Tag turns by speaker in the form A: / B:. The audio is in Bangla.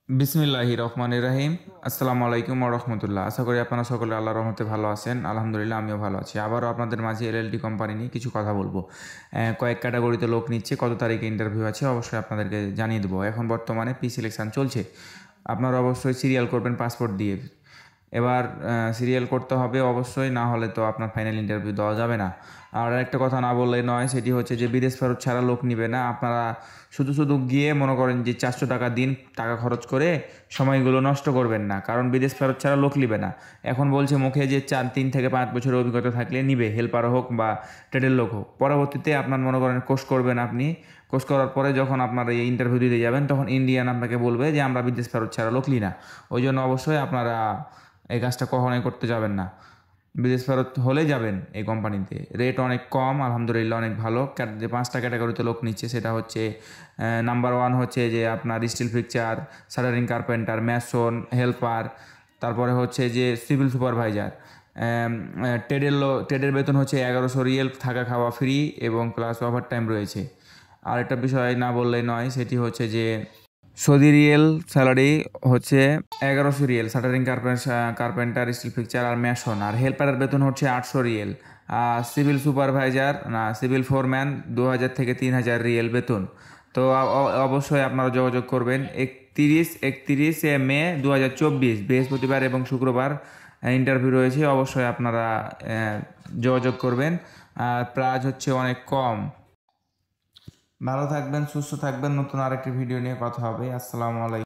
A: বিসমিল্লাহির রহমানির রহিম। আসসালামু আলাইকুম ওয়া রাহমাতুল্লাহ। আশা করি আপনারা সকলে আল্লাহর রহমতে ভালো আছেন। আলহামদুলিল্লাহ আমিও ভালো আছি। আবারও আপনাদের মাঝে এলএলটি কোম্পানি নিয়ে কিছু কথা বলবো। কয়েক ক্যাটাগরিতে লোক নিচ্ছে, কত তারিখে ইন্টারভিউ আছে অবশ্যই আপনাদেরকে জানিয়ে দেবো। এখন বর্তমানে সিলেকশন চলছে। আপনারা অবশ্যই সিরিয়াল করবেন পাসপোর্ট দিয়ে। এবার সিরিয়াল করতে হবে অবশ্যই, না হলে তো আপনার ফাইনাল ইন্টারভিউ দেওয়া যাবে না। আর একটা কথা না বললেই নয়, সেটি হচ্ছে যে বিদেশ ফেরত ছাড়া লোক নিবে না। আপনারা শুধু শুধু গিয়ে মনে করেন যে 400 টাকা দিন, টাকা খরচ করে সময়গুলো নষ্ট করবেন না, কারণ বিদেশ ফেরত ছাড়া লোক নিবে না। এখন বলছে মুখে যে 3 থেকে 5 বছরের অভিজ্ঞতা থাকলে নিবে, হেল্পার হোক বা ট্রেডের লোক হোক। পরবর্তীতে আপনার মনে করেন কোর্স করবেন, আপনি কোর্স করার পরে যখন আপনার এই ইন্টারভিউ দিতে যাবেন, তখন ইন্ডিয়ান আপনাকে বলবে যে আমরা বিদেশ ফেরত ছাড়া লোক নিই না। ওই জন্য অবশ্যই আপনারা এই কাজটা কখনোই করতে যাবেন না। বিদেশ ফেরত হলে যাবেন এই কোম্পানিতে। রেট অনেক কম, আলহামদুলিল্লাহ অনেক ভালো। যে 5টা ক্যাটাগরিতে লোক নিচ্ছে সেটা হচ্ছে নাম্বার 1 হচ্ছে যে আপনার still fixer, shuttering carpenter, Mason, helper. তারপরে হচ্ছে যে সিভিল সুপারভাইজার। ট্রেডের বেতন হচ্ছে 1100 রিয়েল, থাকা খাওয়া ফ্রি এবং প্লাস ওভার টাইম রয়েছে। আর একটা বিষয় না বললেই নয়, সেটি হচ্ছে যে সৌদি রিয়েল স্যালারি হচ্ছে 1100 riyal, shuttering carpenter, steel fixer আর ম্যাসন। আর হেল্পারের বেতন হচ্ছে 800 রিয়েল। সিভিল সুপারভাইজার না সিভিল ফোরম্যান 2000 থেকে 3000 রিয়েল বেতন। তো অবশ্যই আপনারা যোগাযোগ করবেন। 31 মে 2024 বৃহস্পতিবার এবং শুক্রবার ইন্টারভিউ রয়েছে। অবশ্যই আপনারা যোগাযোগ করবেন। আর প্রাইস হচ্ছে অনেক কম। ভালো থাকবেন, সুস্থ থাকবেন। নতুন আরেকটি ভিডিও নিয়ে কথা হবে। আসসালামু আলাইকুম।